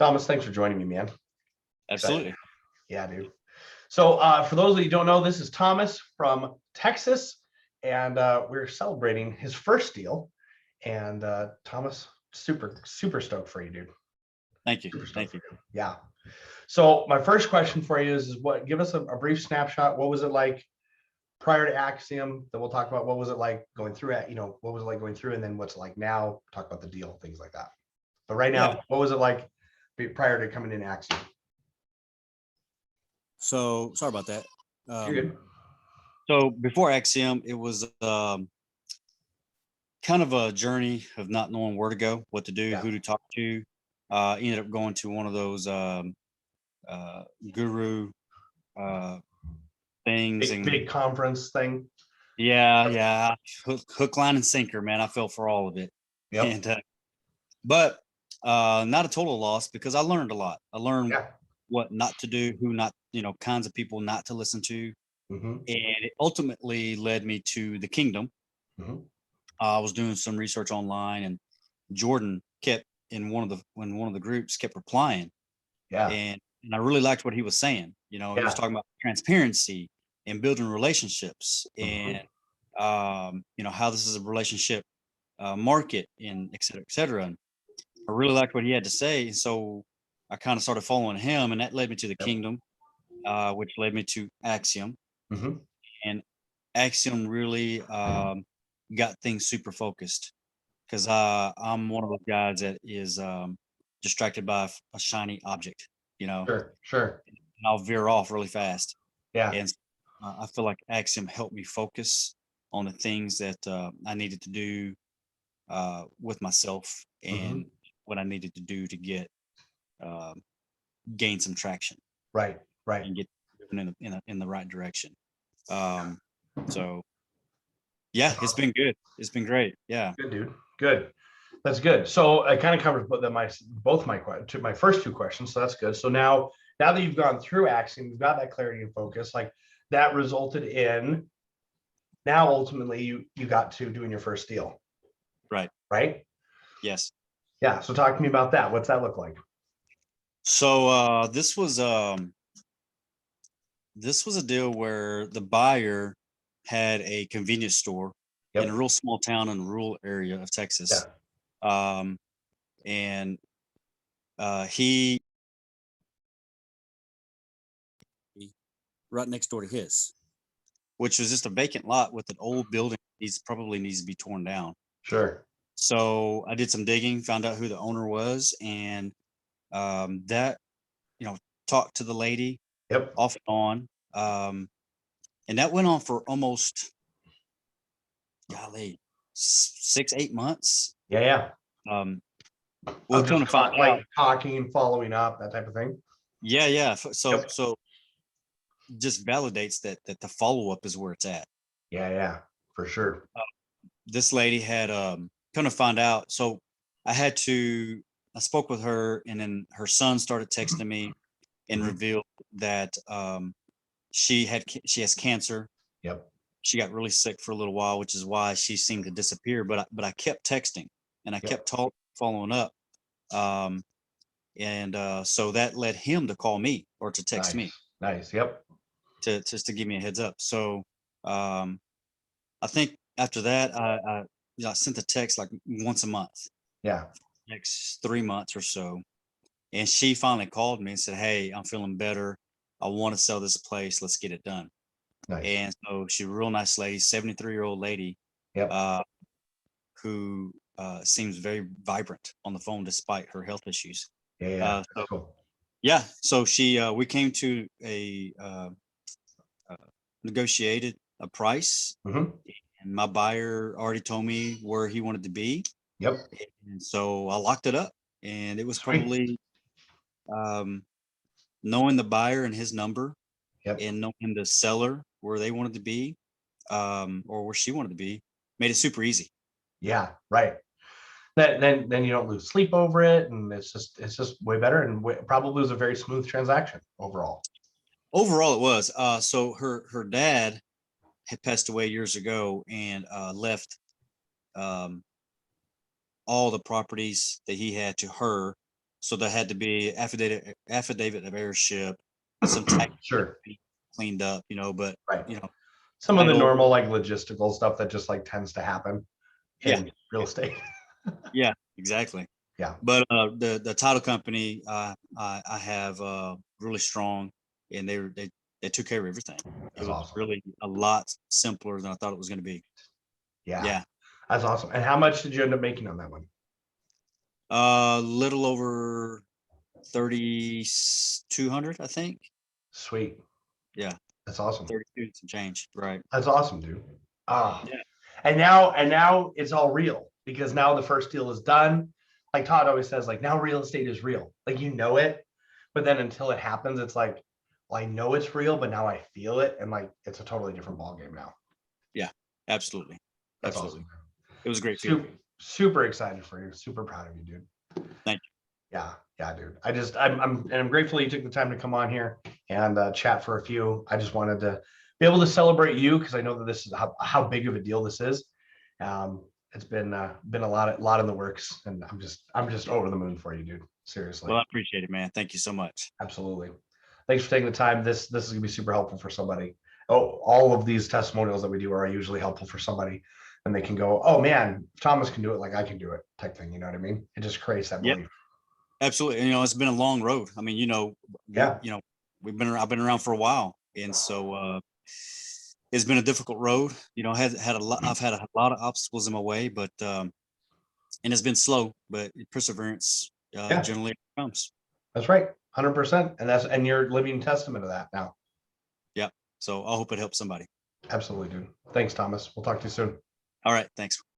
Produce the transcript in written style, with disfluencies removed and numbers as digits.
Thomas, thanks for joining me, man. Absolutely. Yeah, dude. So for those of you who don't know, this is Thomas from Texas, and we're celebrating his first deal. And Thomas, super stoked for you, dude. Thank you. Super stoked Thank for you. you. Yeah. So my first question for you is what? Give us a brief snapshot. What was it like prior to Axiom? Then we'll talk about what was it like going through it. What was it like going through, and then what's it like now? Talk about the deal, things like that. But right now, what was it like prior to coming in Axiom? So sorry about that. You're good. So before Axiom, it was kind of a journey of not knowing where to go, what to do, who to talk to. Ended up going to one of those guru things, big conference thing. Yeah. Hook, line, and sinker, man. I fell for all of it. Yep. And but not a total loss because I learned a lot. I learned what not to do, who not, kinds of people not to listen to. Mm-hmm. And it ultimately led me to the kingdom. Mm-hmm. I was doing some research online, and Jordan kept when one of the groups kept replying. Yeah. And I really liked what he was saying. He was talking about transparency and building relationships, and how this is a relationship market, and et cetera, et cetera. And I really liked what he had to say. So I kind of started following him, and that led me to the kingdom, which led me to Axiom. Mm-hmm. And Axiom really got things super focused because I'm one of those guys that is distracted by a shiny object, Sure. And I'll veer off really fast. Yeah. And I feel like Axiom helped me focus on the things that I needed to do with myself and what I needed to do to get gain some traction. Right. And get moving in the right direction. So yeah, it's been good. It's been great. Yeah. Good, dude. Good. That's good. So I kind of covered my first two questions. So that's good. So now that you've gone through Axiom, you've got that clarity and focus, like that resulted in now ultimately you got to doing your first deal. Right? Yes. Yeah. So talk to me about that. What's that look like? So this was a deal where the buyer had a convenience store in a real small town in a rural area of Texas. And he right next door to his, which was just a vacant lot with an old building. Probably needs to be torn down. Sure. So I did some digging, found out who the owner was, and that talked to the lady off and on. And that went on for almost 6-8 months. Yeah. We'll come to find out, talking, following up, that type of thing. Yeah. So just validates that the follow-up is where it's at. Yeah, for sure. This lady had come to find out. So I spoke with her, and then her son started texting me and revealed that she has cancer. She got really sick for a little while, which is why she seemed to disappear. But I kept texting, and I kept following up. So that led him to call me or to text me. Nice. Just to give me a heads up. So I think after that, I sent a text like once a month. Next 3 months or so. And she finally called me and said, "Hey, I'm feeling better. I want to sell this place. Let's get it done." And so she's a real nice lady, 73-year-old lady, who seems very vibrant on the phone despite her health issues. So we came to a negotiated a price, and my buyer already told me where he wanted to be. And so I locked it up, and it was probably knowing the buyer and his number, and knowing the seller where they wanted to be, or where she wanted to be, made it super easy. Yeah, right. Then you don't lose sleep over it, and it's just way better, and probably was a very smooth transaction overall. Overall, it was. So her dad had passed away years ago, and left all the properties that he had to her. So there had to be affidavit of heirship, some tax Sure. cleaned up, but Right. you know, Some of the title, normal like logistical stuff that just like tends to happen yeah, in real estate. yeah, exactly. Yeah. But the title company I have really strong, and they took care of everything. It That's was awesome. really a lot simpler than I thought it was going to be. Yeah. Yeah, That's awesome. And how much did you end up making on that one? little over 3,200, I think. Sweet. Yeah, That's awesome. 32 and some change. Right. That's awesome, dude. Yeah. And now it's all real because now the first deal is done. Like Todd always says, like now real estate is real. Like you know it, but then until it happens, it's like, well, I know it's real, but now I feel it, and like it's a totally different ball game now. Yeah. Absolutely. That's Absolutely. awesome. It was a great Super, feeling. super excited for you. Super proud of you, dude. Thank you. Yeah, dude. I'm grateful you took the time to come on here and chat for a few. I just wanted to be able to celebrate you because I know that this is how big of a deal this is. It's been a lot in the works, and I'm just over the moon for you, dude. Seriously. Well, I appreciate it, man. Thank you so much. Absolutely. Thanks for taking the time. This is gonna be super helpful for somebody. Oh, all of these testimonials that we do are usually helpful for somebody, and they can go, oh man, if Thomas can do it, like I can do it, type thing. You know what I mean? It just creates that Yep. belief. Absolutely. It's been a long road. I mean, Yeah. I've been around for a while, and so it's been a difficult road. I've had a lot of obstacles in my way, but and it's been slow, but perseverance Yeah. generally comes. That's right. 100%. And you're living testament of that now. Yeah. So I hope it helps somebody. Absolutely, dude. Thanks, Thomas. We'll talk to you soon. All right. Thanks.